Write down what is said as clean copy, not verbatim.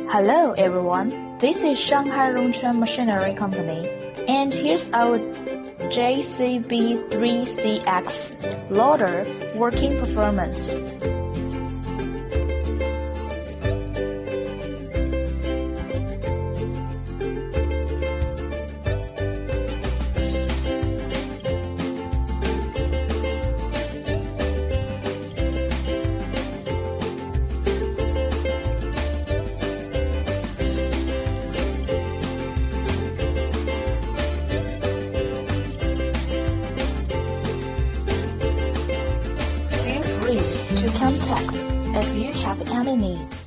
Hello everyone, this is Shanghai Longquan Machinery Company, and here's our JCB3CX loader working performance. Feel free to contact if you have any needs.